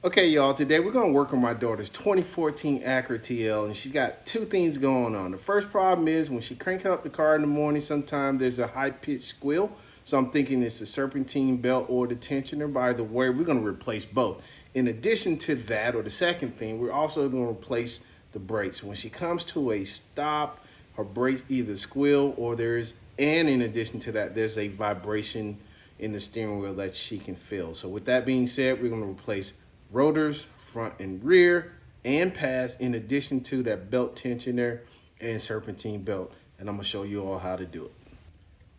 Okay, y'all, today we're going to work on my daughter's 2014 Acura TL, and she's got two things going on. The first problem is when she cranks up the car in the morning, sometimes there's a high-pitched squeal. So I'm thinking it's the serpentine belt or the tensioner. By the way, we're going to replace both. In addition to that, or the second thing, we're also going to replace the brakes. When she comes to a stop, her brakes either squeal or and in addition to that, there's a vibration in the steering wheel that she can feel. So with that being said, we're going to replace rotors, front and rear, and pads, in addition to that belt tensioner and serpentine belt. And I'm gonna show you all how to do it.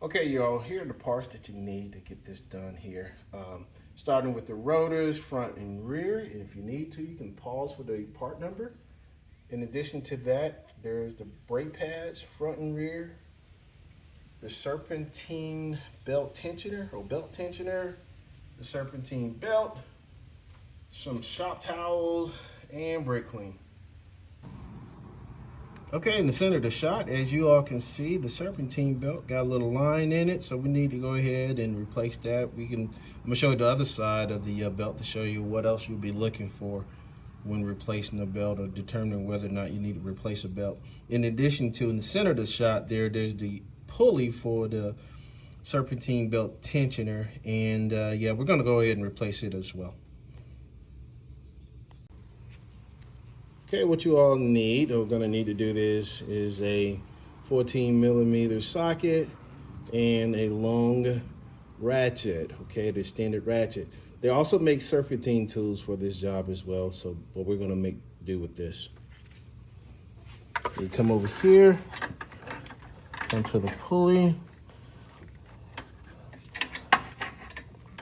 Okay, y'all, here are the parts that you need to get this done here. Starting with the rotors, front and rear. And if you need to, you can pause for the part number. In addition to that, there's the brake pads, front and rear, the serpentine belt tensioner, the serpentine belt, some shop towels, and brake clean. Okay, in the center of the shot, as you all can see, the serpentine belt got a little line in it, so we need to go ahead and replace that. I'm gonna show you the other side of the belt to show you what else you'll be looking for when replacing the belt or determining whether or not you need to replace a belt. In addition to, in the center of the shot there's the pulley for the serpentine belt tensioner, and yeah, we're gonna go ahead and replace it as well. Okay, what you all need, or gonna need to do this, is a 14mm socket and a long ratchet, okay, the standard ratchet. They also make serpentine tools for this job as well, so but we're gonna make do with this. You come over here, onto the pulley,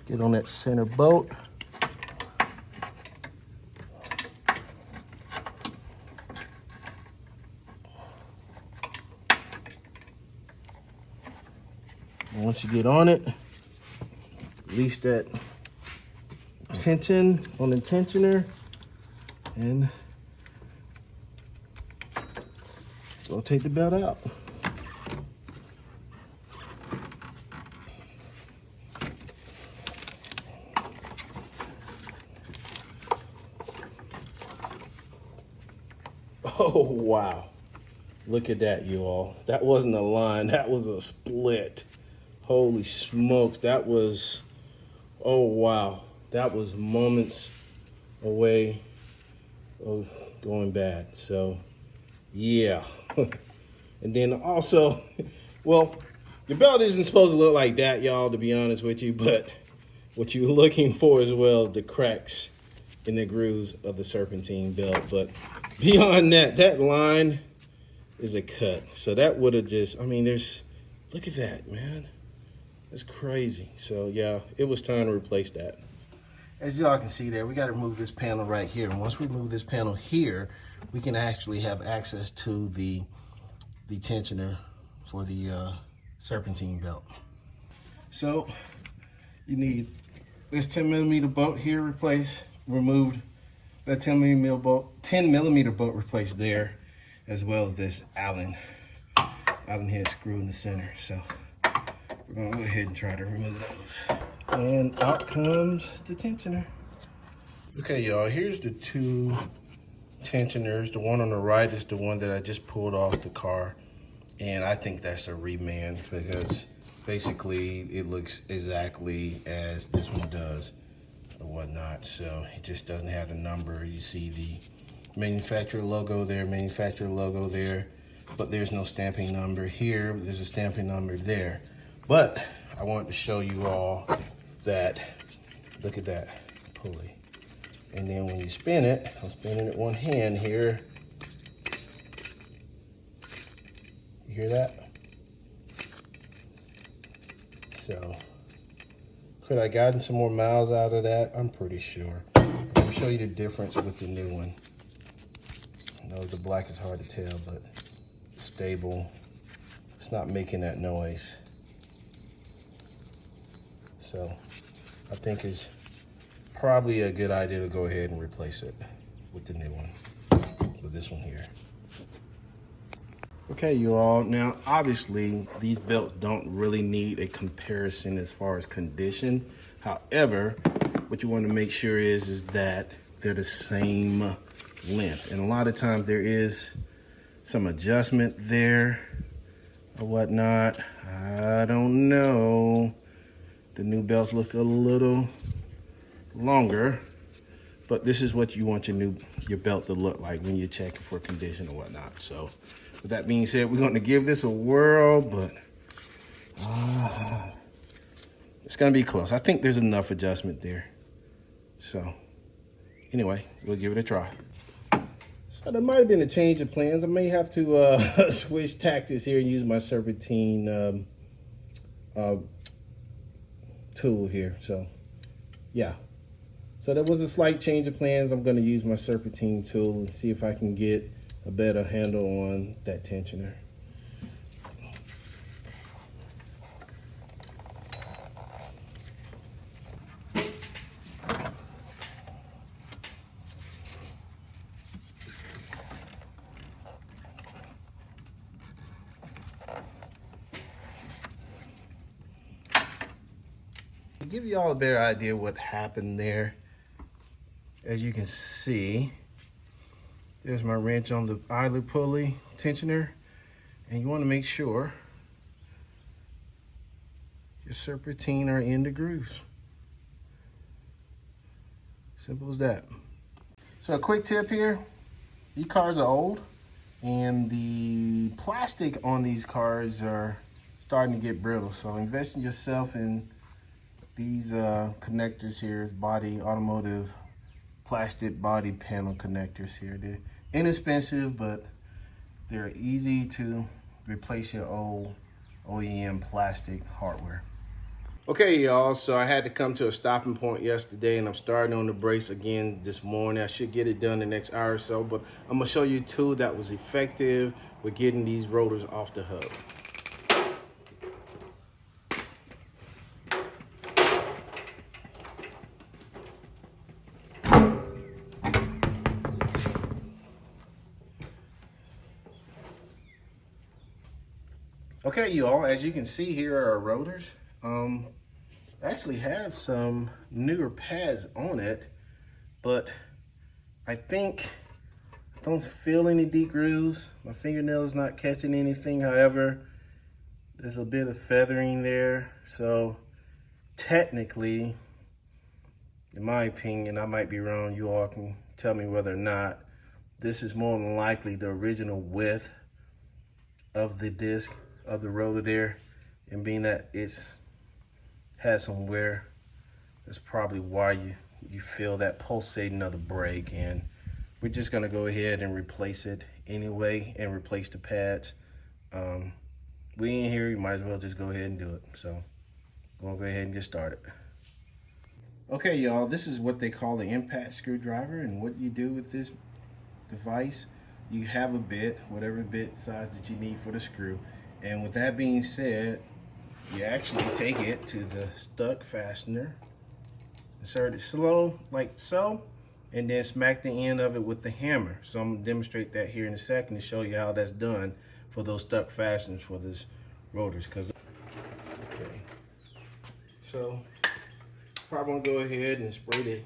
get on that center bolt. Once you get on it, release that tension on the tensioner, and go take the belt out. Oh, wow. Look at that, you all. That wasn't a line, that was a split. Holy smokes, that was, oh wow. That was moments away of going bad. So, yeah. And then also, well, your belt isn't supposed to look like that, y'all, to be honest with you, but what you're looking for as well, the cracks in the grooves of the serpentine belt. But beyond that, that line is a cut. So that would have just, I mean, look at that, man. That's crazy. So yeah, it was time to replace that. As y'all can see there, we got to remove this panel right here. And once we remove this panel here, we can actually have access to the tensioner for the serpentine belt. So you need this 10mm bolt here removed, that 10mm bolt replaced there, as well as this Allen head screw in the center. So we're gonna go ahead and try to remove those. And out comes the tensioner. Okay, y'all, here's the two tensioners. The one on the right is the one that I just pulled off the car. And I think that's a reman because basically it looks exactly as this one does or whatnot. So it just doesn't have the number. You see the manufacturer logo there, but there's no stamping number here. There's a stamping number there. But I wanted to show you all that, look at that pulley. And then when you spin it, I'm spinning it one hand here. You hear that? So, could I gotten some more miles out of that? I'm pretty sure. I'll show you the difference with the new one. I know the black is hard to tell, but it's stable. It's not making that noise. So I think it's probably a good idea to go ahead and replace it with the new one, with this one here. Okay, you all, now obviously these belts don't really need a comparison as far as condition. However, what you want to make sure is that they're the same length. And a lot of times there is some adjustment there or whatnot. I don't know. The new belts look a little longer, but this is what you want your belt to look like when you're checking for condition or whatnot. So with that being said, we're going to give this a whirl, but it's going to be close. I think there's enough adjustment there. So anyway, we'll give it a try. So there might have been a change of plans. I may have to switch tactics here and use my Serpentine tool here. So yeah. So there was a slight change of plans. I'm going to use my Serpentine tool and see if I can get a better handle on that tensioner. To give you all a better idea what happened there, as you can see, there's my wrench on the idler pulley tensioner, and you want to make sure your serpentine are in the grooves. Simple as that. So a quick tip here, these cars are old and the plastic on these cars are starting to get brittle. So invest in yourself in these connectors here, automotive plastic body panel connectors here. They're inexpensive, but they're easy to replace your old OEM plastic hardware. Okay, y'all, so I had to come to a stopping point yesterday, and I'm starting on the brakes again this morning. I should get it done the next hour or so, but I'm gonna show you a tool that was effective with getting these rotors off the hub. Okay, you all, as you can see, here are our rotors. I actually have some newer pads on it, but I think I don't feel any deep grooves. My fingernail is not catching anything. However, there's a bit of feathering there. So technically, in my opinion, I might be wrong. You all can tell me whether or not this is more than likely the original width of the disc of the rotor there, and being that it's had some wear, that's probably why you feel that pulsating of the brake. And we're just gonna go ahead and replace it anyway and replace the pads. We in here, you might as well just go ahead and do it. So we'll go ahead and get started. Okay, y'all, this is what they call the impact screwdriver, and what you do with this device, you have a bit, whatever bit size that you need for the screw. And with that being said, you actually take it to the stuck fastener, insert it slow like so, and then smack the end of it with the hammer. So I'm gonna demonstrate that here in a second to show you how that's done for those stuck fasteners for these rotors. Okay, so probably gonna go ahead and spray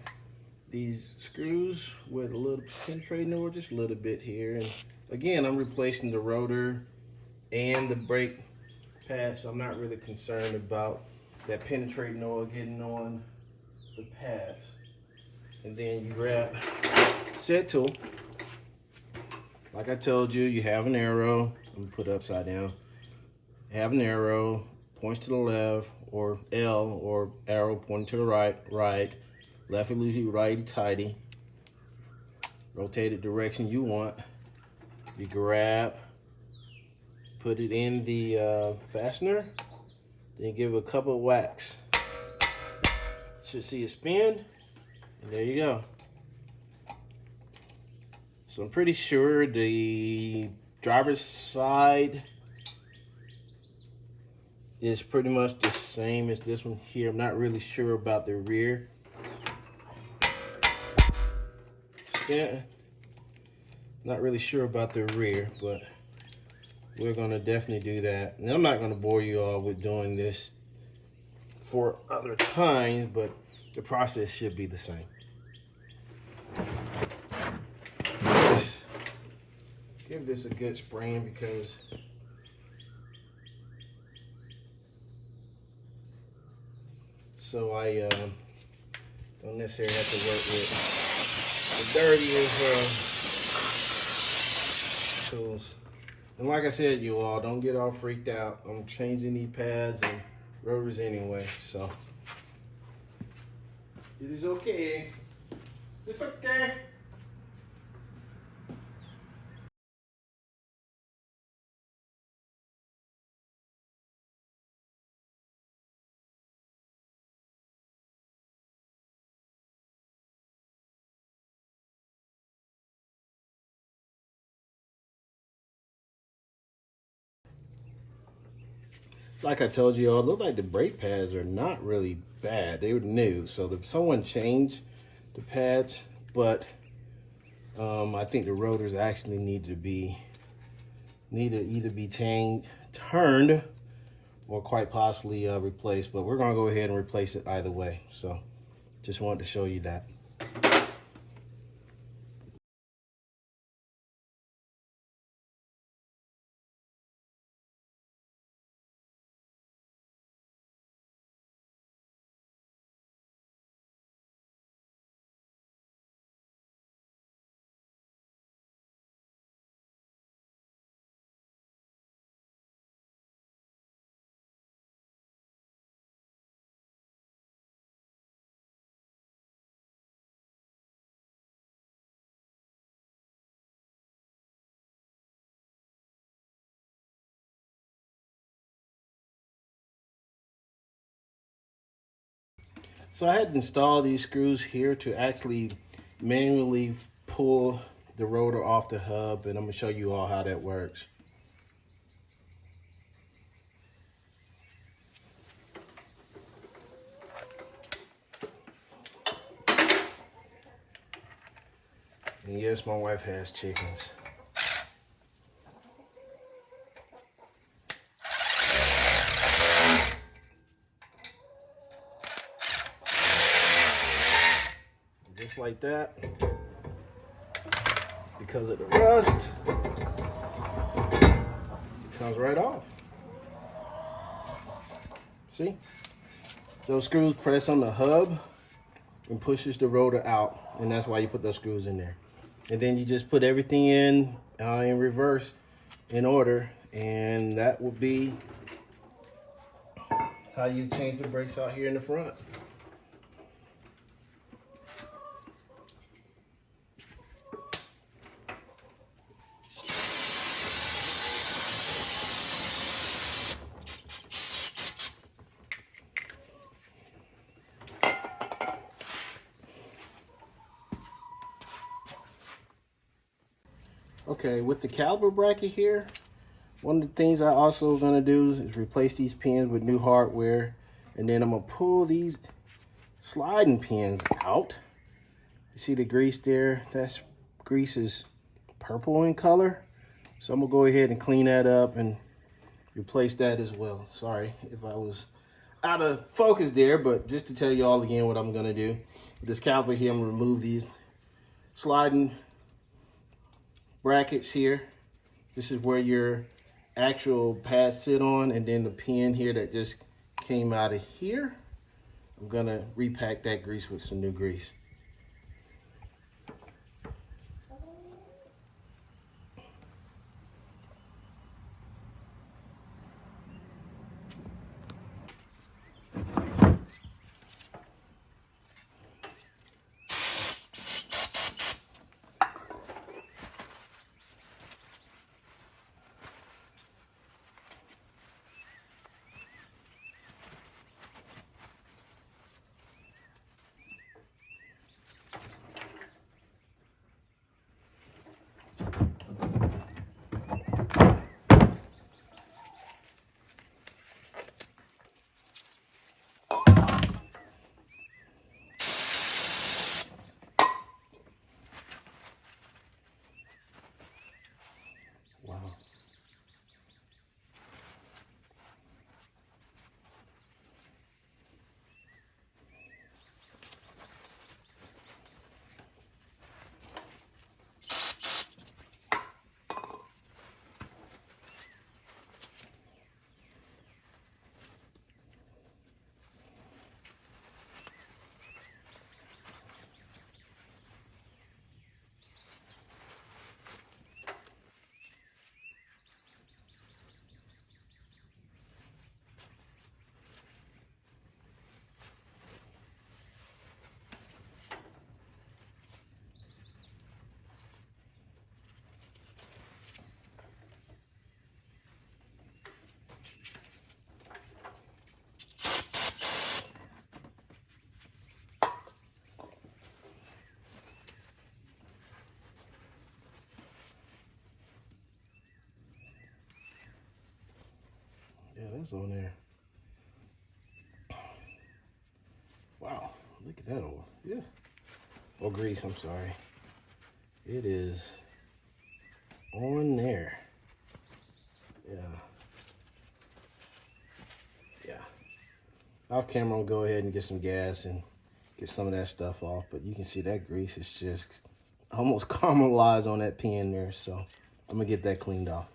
these screws with a little penetrating oil, just a little bit here. And again, I'm replacing the rotor and the brake pad, so I'm not really concerned about that penetrating oil getting on the pads. And then you grab set tool. Like I told you, you have an arrow. I'm gonna put it upside down. You have an arrow, points to the left, or L, or arrow pointing to the right. Lefty loosey, righty tighty. Rotate it direction you want. You grab, put it in the fastener, then give it a couple of whacks. Should see it spin, and there you go. So I'm pretty sure the driver's side is pretty much the same as this one here. I'm not really sure about the rear. Not really sure about the rear, but we're gonna definitely do that. And I'm not gonna bore you all with doing this for other times, but the process should be the same. give this a good spraying because so I don't necessarily have to work with the dirtiest tools. And like I said, you all, don't get all freaked out. I'm changing these pads and rotors anyway, so it is okay. It's okay. Like I told you all, it looked like the brake pads are not really bad. They were new, so someone changed the pads, but I think the rotors actually need to either be turned or quite possibly replaced. But we're gonna go ahead and replace it either way. So just wanted to show you that. So I had installed these screws here to actually manually pull the rotor off the hub, and I'm gonna show you all how that works. And yes, my wife has chickens. Just like that. Because of the rust, it comes right off. See? Those screws press on the hub and pushes the rotor out, and that's why you put those screws in there. And then you just put everything in reverse in order, and that will be how you change the brakes out here in the front. Okay, with the caliper bracket here, one of the things I also gonna do is replace these pins with new hardware, and then I'm gonna pull these sliding pins out. You see the grease there? That grease is purple in color. So I'm gonna go ahead and clean that up and replace that as well. Sorry if I was out of focus there, but just to tell you all again what I'm gonna do. With this caliper here, I'm gonna remove these sliding brackets here. This is where your actual pads sit on, and then the pin here that just came out of here. I'm gonna repack that grease with some new grease. was on there. Wow, look at that oil. Yeah. Oh, grease, I'm sorry. It is on there. Yeah. Yeah. Off camera, I'll go ahead and get some gas and get some of that stuff off, but you can see that grease is just almost caramelized on that pin there, so I'm gonna get that cleaned off.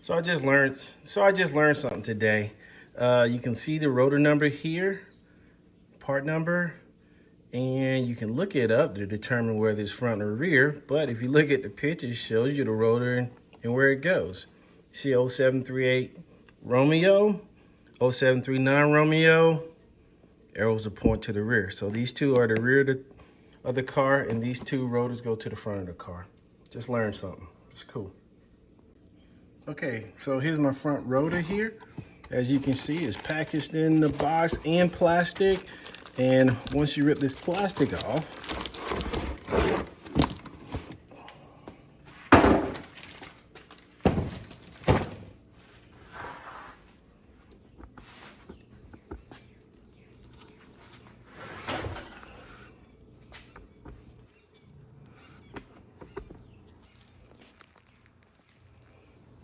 So I just learned something today. You can see the rotor number here, part number, and you can look it up to determine whether it's front or rear. But if you look at the picture, it shows you the rotor and where it goes. See 0738 Romeo, 0739 Romeo, arrows that point to the rear. So these two are the rear of the car, and these two rotors go to the front of the car. Just learned something. It's cool. Okay, so here's my front rotor here. As you can see, it's packaged in the box and plastic. And once you rip this plastic off,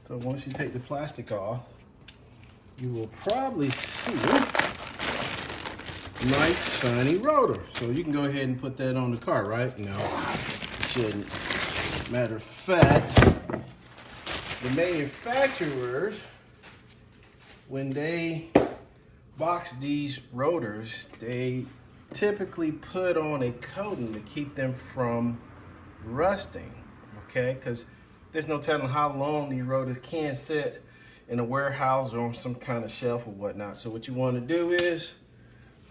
so once you take the plastic off, you will probably see a nice shiny rotor. So you can go ahead and put that on the car, right? No, you shouldn't. Matter of fact, the manufacturers, when they box these rotors, they typically put on a coating to keep them from rusting, okay? Because there's no telling how long these rotors can sit in a warehouse or on some kind of shelf or whatnot. So what you want to do is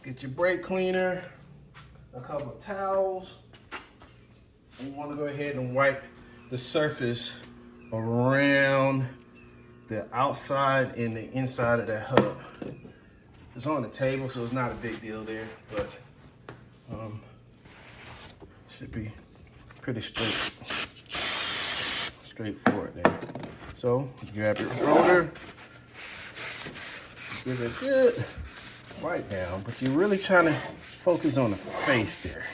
get your brake cleaner, a couple of towels, and you want to go ahead and wipe the surface around the outside and the inside of that hub. It's on the table, so it's not a big deal there, but should be pretty straightforward there. So grab your rotor, give it a good wipe down, but you're really trying to focus on the face there.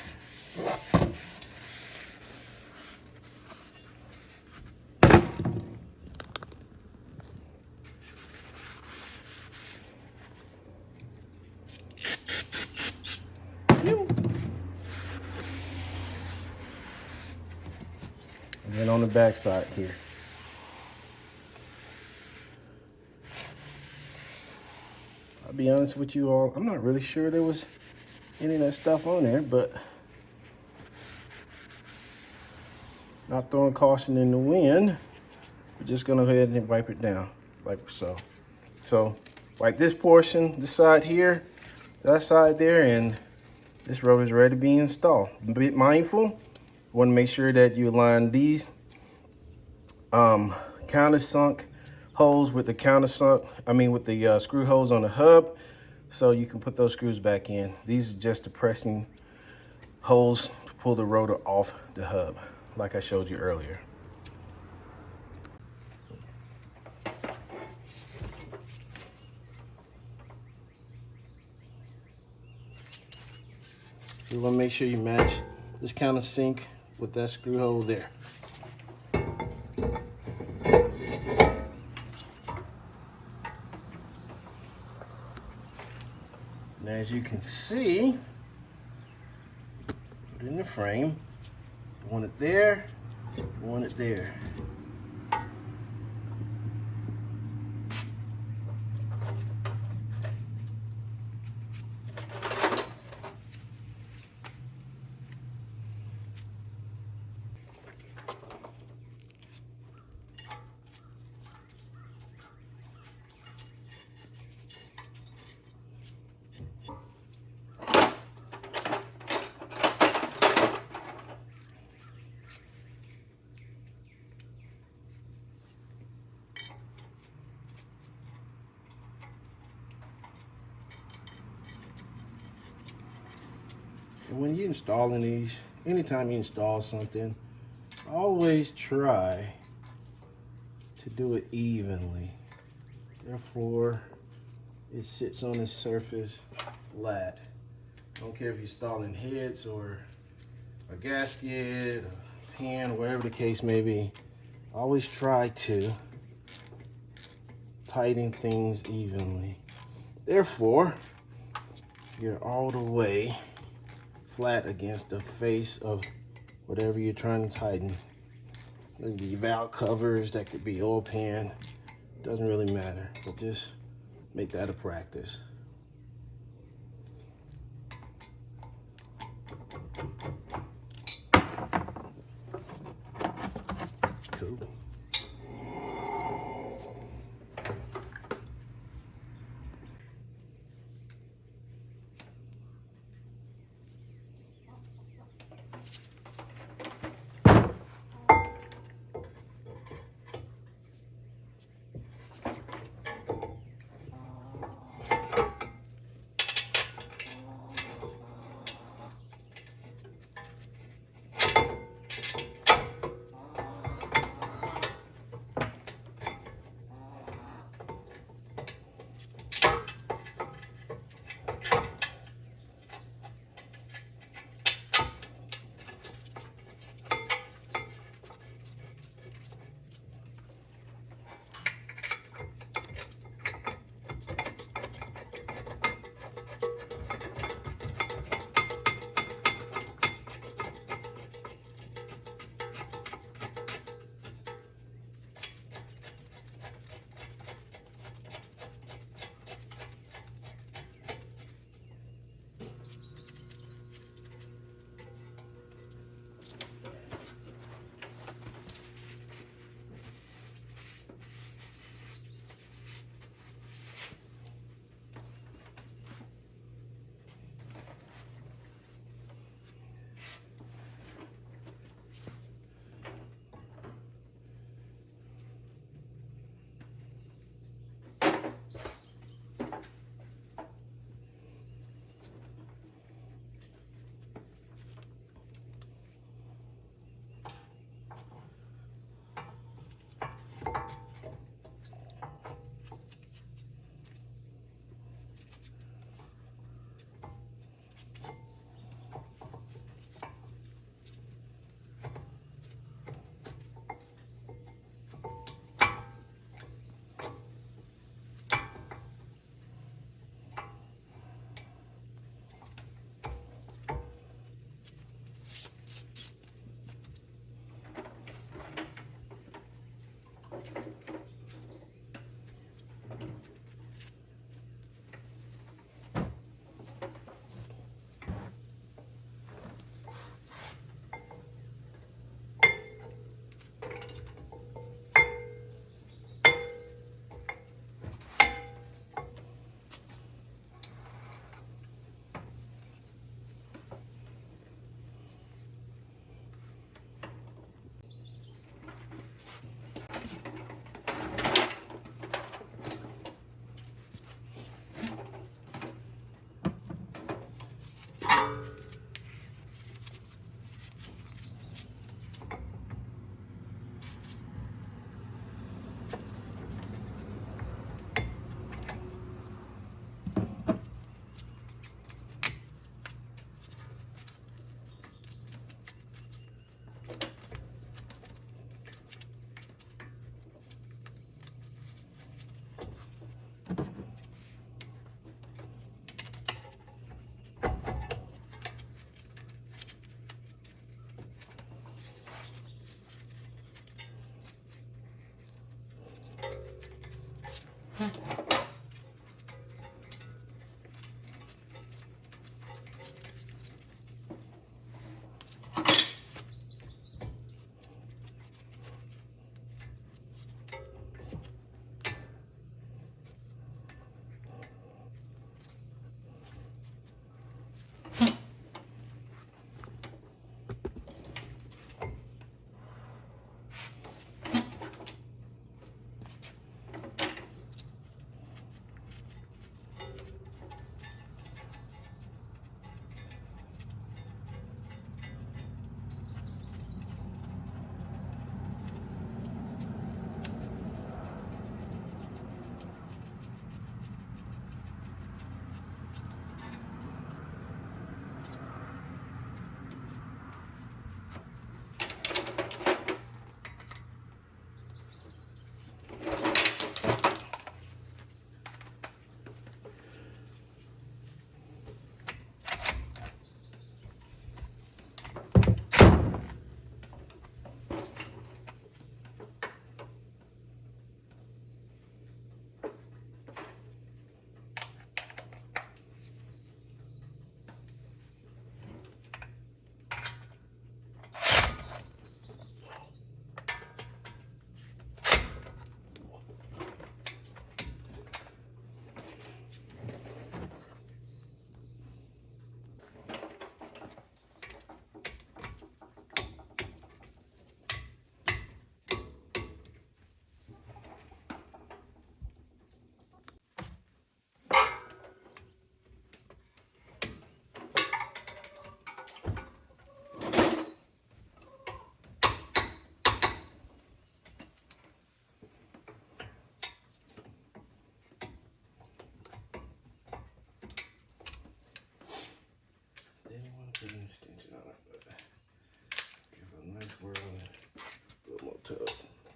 And then on the back side here. I'll be honest with you all, I'm not really sure there was any of that stuff on there, but not throwing caution in the wind, we're just gonna go ahead and wipe it down like so. So wipe this portion, this side here, that side there, and this rotor is ready to be installed. Be mindful, you wanna make sure that you align these countersunk holes with the with the screw holes on the hub, so you can put those screws back in. These are just the pressing holes to pull the rotor off the hub, like I showed you earlier. You want to make sure you match this countersink with that screw hole there. And as you can see, put it in the frame. You want it there, you want it there. And when you're installing these, anytime you install something, always try to do it evenly. Therefore, it sits on the surface flat. I don't care if you're installing heads or a gasket, a pan, whatever the case may be. Always try to tighten things evenly. Therefore, you're all the way flat against the face of whatever you're trying to tighten. That could be valve covers, that could be oil pan, doesn't really matter, but just make that a practice. Cool.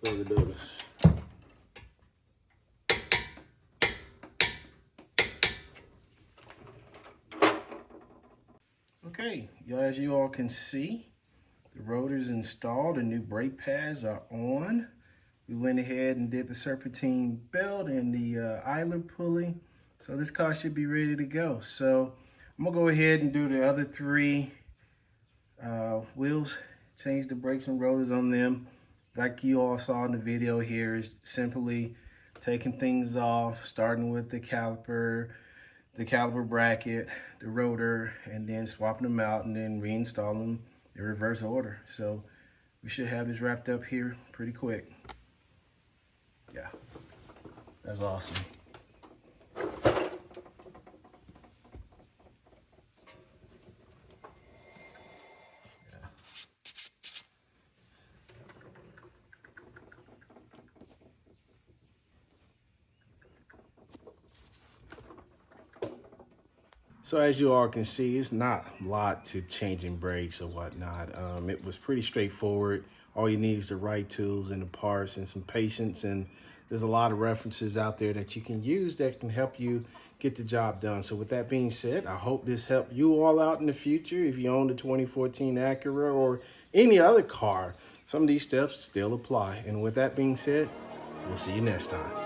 Look at this. Okay, as you all can see, the rotor's installed, the new brake pads are on. We went ahead and did the Serpentine belt and the idler pulley. So this car should be ready to go. So I'm gonna go ahead and do the other three wheels, change the brakes and rotors on them. Like you all saw in the video here, is simply taking things off, starting with the caliper bracket, the rotor, and then swapping them out and then reinstalling them in reverse order. So we should have this wrapped up here pretty quick. Yeah, that's awesome. So as you all can see, it's not a lot to changing brakes or whatnot. It was pretty straightforward. All you need is the right tools and the parts and some patience. And there's a lot of references out there that you can use that can help you get the job done. So with that being said, I hope this helped you all out in the future. If you own the 2014 Acura or any other car, some of these steps still apply. And with that being said, we'll see you next time.